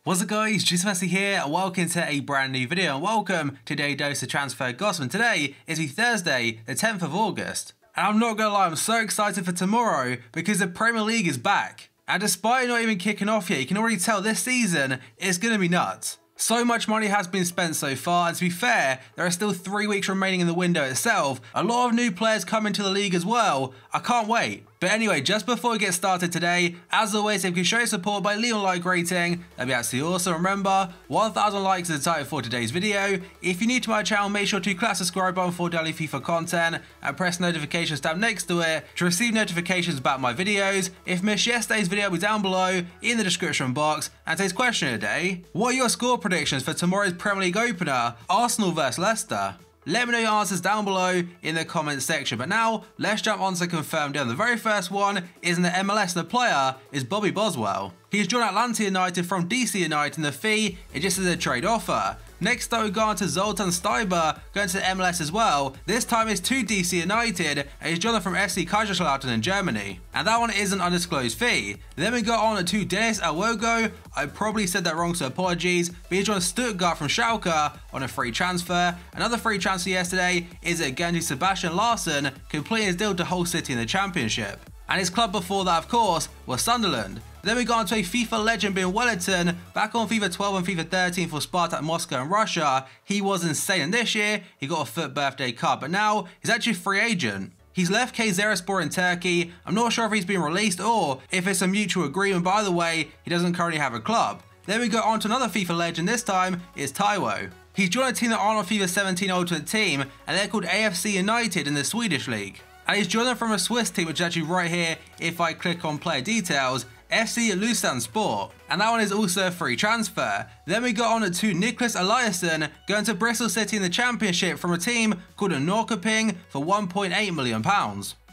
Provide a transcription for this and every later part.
What's up guys, Jim here and welcome to a brand new video and welcome to today's dose of transfer gossip. And today is the Thursday, the 10th of August. And I'm not gonna lie, I'm so excited for tomorrow because the Premier League is back. And despite it not even kicking off yet, you can already tell this season is gonna be nuts. So much money has been spent so far, and to be fair, there are still 3 weeks remaining in the window itself. A lot of new players coming to the league as well. I can't wait. But anyway, just before we get started today, as always, if you can show your support by leaving a like rating, that'd be absolutely awesome. Remember, 1,000 likes is the title for today's video. If you're new to my channel, make sure to click that subscribe button for daily FIFA content and press the notifications tab next to it to receive notifications about my videos. If you missed yesterday's video, it'll be down below in the description box. And today's question of the day, what are your score predictions for tomorrow's Premier League opener, Arsenal vs Leicester? Let me know your answers down below in the comments section. But now, let's jump on to confirm deal. The very first one is in the MLS. The player is Bobby Boswell. He's joined Atlanta United from DC United, and the fee is just as a trade offer. Next up, we go on to Zoltan Steiber, going to the MLS as well. This time it's to DC United, and he's joined from FC Kaiserslautern in Germany. And that one is an undisclosed fee. Then we go on to Dennis Awogo. I probably said that wrong, so apologies. But he's joined Stuttgart from Schalke on a free transfer. Another free transfer yesterday is again to Sebastian Larsson, completing his deal to Hull City in the Championship. And his club before that, of course, was Sunderland. Then we got on to a FIFA legend being Wellington, back on FIFA 12 and FIFA 13 for Spartak Moscow in Russia. He was insane, and this year he got a FUT birthday card, but now he's actually a free agent. He's left Kayserispor in Turkey. I'm not sure if he's been released or if it's a mutual agreement. By the way, he doesn't currently have a club. Then we go on to another FIFA legend, this time is Taiwo. He's joined a team that aren't on FIFA 17 Ultimate Team, and they're called AFC United in the Swedish league. And he's joined them from a Swiss team, which is actually right here if I click on player details, FC Lausanne Sport, and that one is also a free transfer. Then we got on to Nicholas Eliasson, going to Bristol City in the Championship from a team called Norrköping for £1.8 million.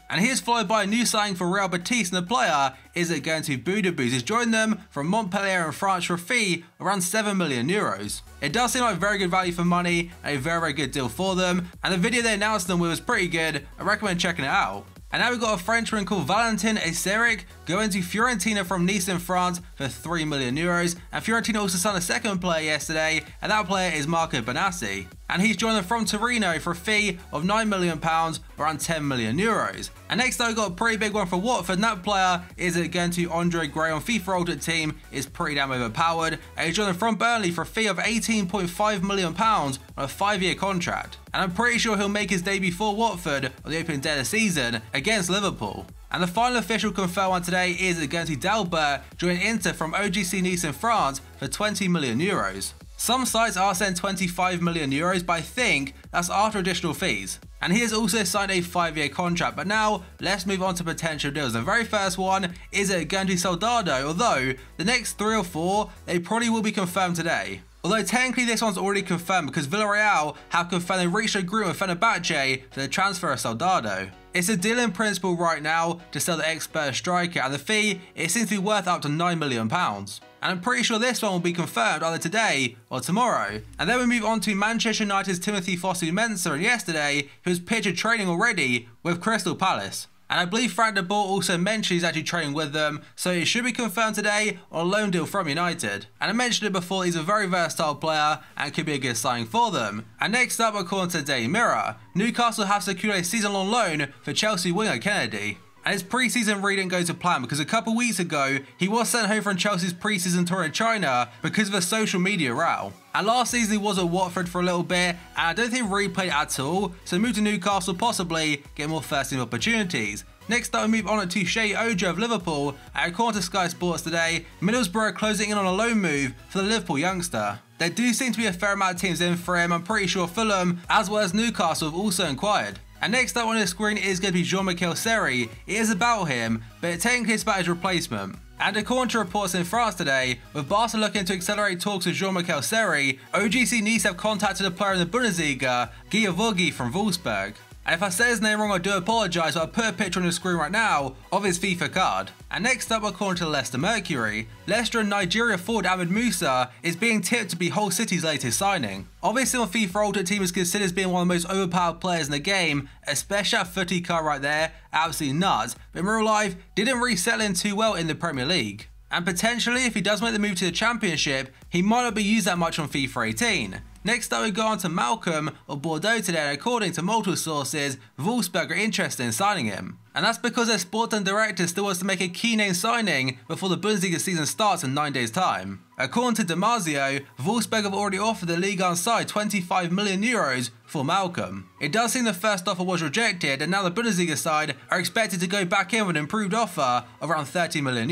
And here's followed by a new signing for Real Betis, and the player is going to Budapest. He's joined them from Montpellier in France for a fee around €7 million. It does seem like very good value for money and a very good deal for them. And the video they announced them with was pretty good. I recommend checking it out. And now we've got a Frenchman called Valentin Eseric going to Fiorentina from Nice in France for €3 million. And Fiorentina also signed a second player yesterday, and that player is Marco Benassi. And he's joined them from Torino for a fee of £9 million, around €10 million. And next up, we've got a pretty big one for Watford, and that player is going to Andre Gray on FIFA Ultimate Team. Is pretty damn overpowered. And he's joined them from Burnley for a fee of £18.5 million on a 5-year contract. And I'm pretty sure he'll make his debut for Watford on the opening day of the season against Liverpool. And the final official confirmed one today is going to Dalbert, joining Inter from OGC Nice in France for €20 million. Some sites are saying €25 million, but I think that's after additional fees. And he has also signed a 5-year contract. But now, let's move on to potential deals. The very first one is going to Soldado, although the next 3 or 4, they probably will be confirmed today. Although technically this one's already confirmed because Villarreal have confirmed they reached an agreement with Fenerbahce for the transfer of Soldado. It's a deal in principle right now to sell the expert striker, and the fee it seems to be worth up to £9 million. And I'm pretty sure this one will be confirmed either today or tomorrow. And then we move on to Manchester United's Timothy Fosu-Mensah, and yesterday he was pictured training already with Crystal Palace. And I believe Frank de Boer also mentioned he's actually training with them, so it should be confirmed today on a loan deal from United. And I mentioned it before, he's a very versatile player and could be a good signing for them. And next up, according to the Daily Mirror, Newcastle have secured a season-long loan for Chelsea winger Kennedy. And his pre-season really didn't go to plan because a couple weeks ago, he was sent home from Chelsea's pre-season tour in China because of a social media row. And last season he was at Watford for a little bit, and I don't think he really played at all, so moved to Newcastle, possibly get more first-team opportunities. Next up, we move on to Shea Ojo of Liverpool, and according to Sky Sports today, Middlesbrough are closing in on a loan move for the Liverpool youngster. There do seem to be a fair amount of teams in for him. I'm pretty sure Fulham, as well as Newcastle, have also inquired. And next up on the screen is going to be Jean-Michel Seri. It is about him, but technically it's about his replacement. And according to reports in France today, with Barca looking to accelerate talks with Jean-Michel Seri, OGC Nice have contacted a player in the Bundesliga, Guy Vogi from Wolfsburg. And if I say his name wrong, I do apologise, but I'll put a picture on the screen right now of his FIFA card. And next up, according to Leicester Mercury, Leicester and Nigeria forward Ahmed Musa is being tipped to be Hull City's latest signing. Obviously, on FIFA Ultimate Team is considered as being one of the most overpowered players in the game, especially that footy card right there, absolutely nuts, but in real life, didn't really settle in too well in the Premier League. And potentially, if he does make the move to the Championship, he might not be used that much on FIFA 18. Next up we go on to Malcolm of Bordeaux today, and according to multiple sources, Wolfsburg are interested in signing him. And that's because their sporting director still wants to make a key name signing before the Bundesliga season starts in 9 days' time. According to Damasio, Wolfsburg have already offered the Ligue 1 side €25 million for Malcolm. It does seem the first offer was rejected, and now the Bundesliga side are expected to go back in with an improved offer of around €30 million.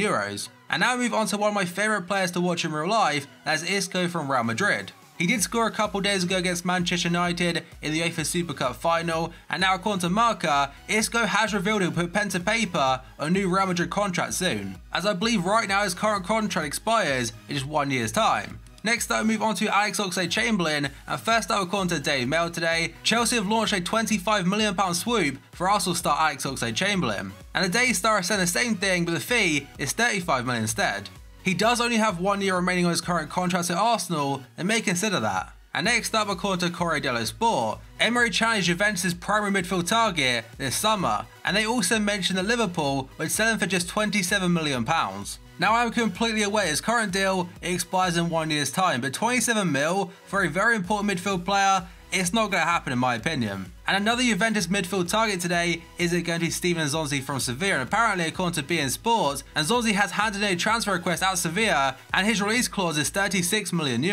And now we move on to one of my favourite players to watch in real life, that's Isco from Real Madrid. He did score a couple days ago against Manchester United in the UEFA Super Cup final, and now according to Marca, Isco has revealed he'll put pen to paper on a new Real Madrid contract soon, as I believe right now his current contract expires in just 1 year's time. Next up, we move on to Alex Oxlade-Chamberlain, and first up, according to Daily Mail today, Chelsea have launched a £25 million swoop for Arsenal star Alex Oxlade-Chamberlain. And the Daily Star has said the same thing, but the fee is £35 million instead. He does only have 1 year remaining on his current contract at Arsenal, and may consider that. And next up, according to Corriere dello Sport, Emery challenged Juventus' primary midfield target this summer, and they also mentioned that Liverpool would sell him for just £27 million. Now I'm completely aware his current deal expires in 1 year's time, but 27 mil for a very important midfield player, it's not going to happen in my opinion. And another Juventus midfield target today is going to be Steven Nzonzi from Sevilla, and apparently according to BN Sports, Nzonzi has handed in a transfer request at Sevilla and his release clause is €36 million.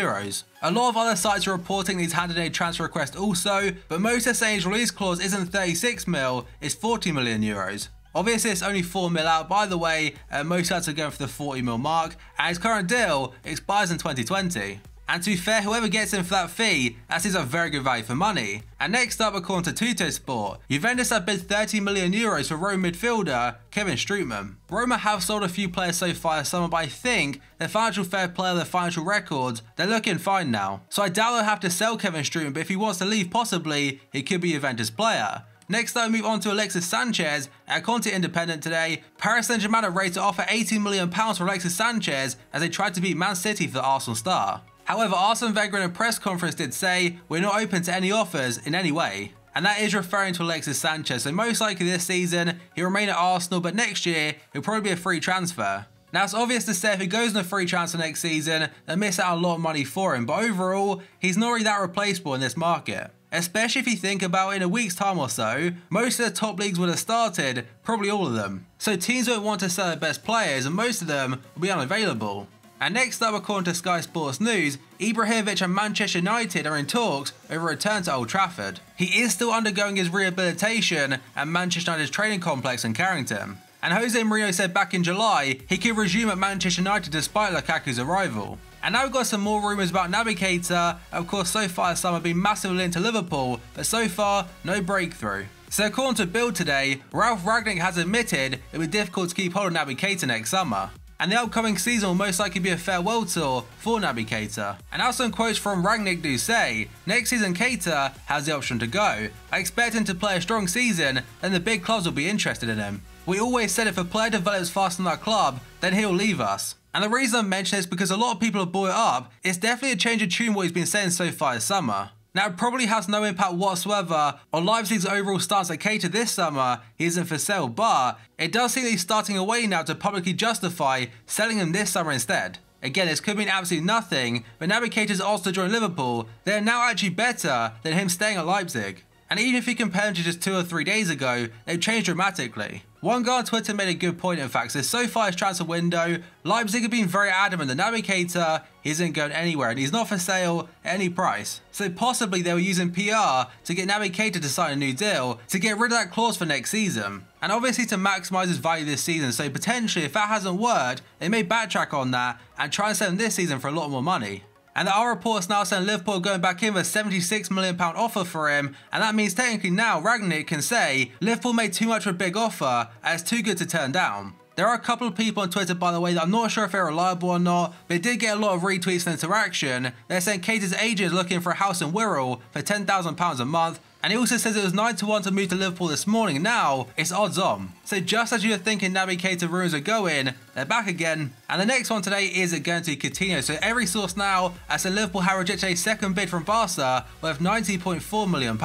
A lot of other sites are reporting he's handed in a transfer request also, but most are saying his release clause isn't 36 mil, it's €40 million. Obviously it's only 4 mil out by the way, most sites are going for the 40 mil mark, and his current deal expires in 2020. And to be fair, whoever gets him for that fee, that is a very good value for money. And next up, according to Tuttosport, Juventus have bid €30 million for Roma midfielder Kevin Strootman. Roma have sold a few players so far this summer, but I think their financial fair play, their financial records, they're looking fine now. So I doubt they'll have to sell Kevin Strootman, but if he wants to leave possibly, he could be a Juventus player. Next up, we move on to Alexis Sanchez. According to Independent today, Paris Saint-Germain are ready to offer £18 million for Alexis Sanchez as they tried to beat Man City for the Arsenal star. However, Arsene Wenger in a press conference did say, "We're not open to any offers in any way." And that is referring to Alexis Sanchez, so most likely this season he'll remain at Arsenal, but next year he'll probably be a free transfer. Now it's obvious to say if he goes on a free transfer next season, they'll miss out a lot of money for him, but overall, he's not really that replaceable in this market. Especially if you think about it, in a week's time or so, most of the top leagues would have started, probably all of them. So teams won't want to sell their best players and most of them will be unavailable. And next up, according to Sky Sports News, Ibrahimovic and Manchester United are in talks over a return to Old Trafford. He is still undergoing his rehabilitation at Manchester United's training complex in Carrington. And Jose Mourinho said back in July he could resume at Manchester United despite Lukaku's arrival. And now we've got some more rumours about Naby Keita. Of course, so far this summer been massively linked to Liverpool, but so far, no breakthrough. So according to Bild today, Ralf Rangnick has admitted it will be difficult to keep hold of Naby Keita next summer. And the upcoming season will most likely be a farewell tour for Naby Keita. And now some quotes from Rangnick do say, "Next season Keita has the option to go. I expect him to play a strong season, then the big clubs will be interested in him. We always said if a player develops fast in our club, then he'll leave us." And the reason I mention this is because a lot of people have brought it up, it's definitely a change of tune what he's been saying so far this summer. Now it probably has no impact whatsoever on Leipzig's overall stance at Keita this summer, he isn't for sale, but it does seem that he's starting a way now to publicly justify selling him this summer instead. Again, this could mean absolutely nothing, but Naby Keita's odds to join Liverpool, they are now actually better than him staying at Leipzig. And even if you compare them to just 2 or 3 days ago, they've changed dramatically. One guy on Twitter made a good point in fact, so far his transfer window, Leipzig have been very adamant that Naby Keita isn't going anywhere and he's not for sale at any price. So possibly they were using PR to get Naby Keita to sign a new deal to get rid of that clause for next season. And obviously to maximise his value this season, so potentially if that hasn't worked, they may backtrack on that and try and sell him this season for a lot more money. And there are reports now saying Liverpool are going back in with a £76 million offer for him, and that means technically now Rangnick can say Liverpool made too much of a big offer and it's too good to turn down. There are a couple of people on Twitter, by the way, that I'm not sure if they're reliable or not, but it did get a lot of retweets and interaction. They're saying Keita's agent is looking for a house in Wirral for £10,000 a month, and he also says it was 9 to 1 to move to Liverpool this morning, and now it's odds on. So just as you were thinking Naby Keita rumours are going, they're back again. And the next one today is going to Coutinho. So every source now has said Liverpool have rejected a second bid from Barca worth £90.4 million.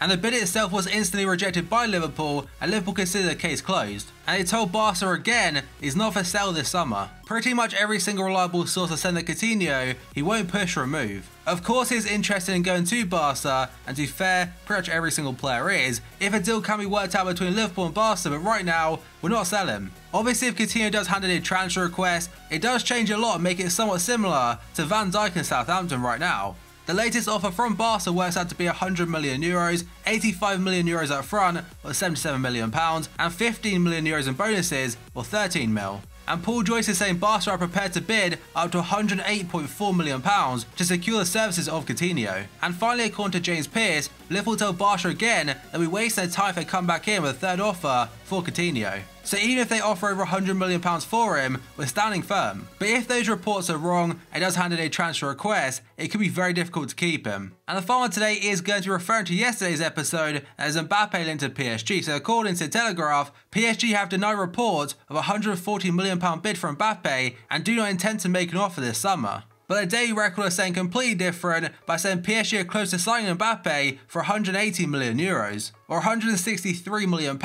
and the bid itself was instantly rejected by Liverpool, and Liverpool considered the case closed. And they told Barca again he's not for sale this summer. Pretty much every single reliable source has said that Coutinho he won't push or move. Of course he's interested in going to Barca, and to be fair, pretty much every single player is, if a deal can be worked out between Liverpool and Barca, but right now, we're not selling him. Obviously if Coutinho does hand in a transfer request, it does change a lot and make it somewhat similar to Van Dijk and Southampton right now. The latest offer from Barca works out to be €100 million, €85 million up front, or £77 million, and €15 million in bonuses, or 13 mil. And Paul Joyce is saying Barca are prepared to bid up to £108.4 million to secure the services of Coutinho. And finally, according to James Pearce, Liverpool tell Barca again that we waste their time if they come back in with a third offer for Coutinho. So even if they offer over £100 million for him, we're standing firm. But if those reports are wrong and does hand in a transfer request, it could be very difficult to keep him. And the final one today is going to be referring to yesterday's episode as Mbappe linked to PSG. So according to Telegraph, PSG have denied reports of a £140 million bid for Mbappe and do not intend to make an offer this summer. But the Daily Record is saying completely different by saying PSG are close to signing Mbappe for €180 million, or £163 million,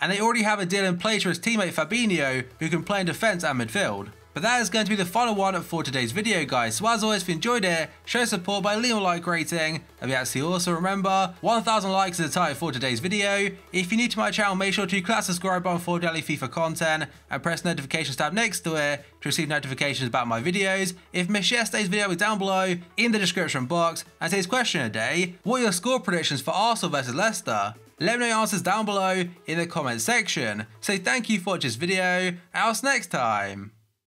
and they already have a deal in place for his teammate Fabinho, who can play in defence and midfield. But that is going to be the final one for today's video, guys. So as always, if you enjoyed it, show support by leaving a like rating. And we actually also remember 1,000 likes is the target for today's video. If you're new to my channel, make sure to click that subscribe button for daily FIFA content and press the notifications tab next to it to receive notifications about my videos. If you missed yesterday's video, it'll be down below in the description box. And today's question of the day: what are your score predictions for Arsenal versus Leicester? Let me know your answers down below in the comment section. So thank you for watching this video, and I'll see you next time.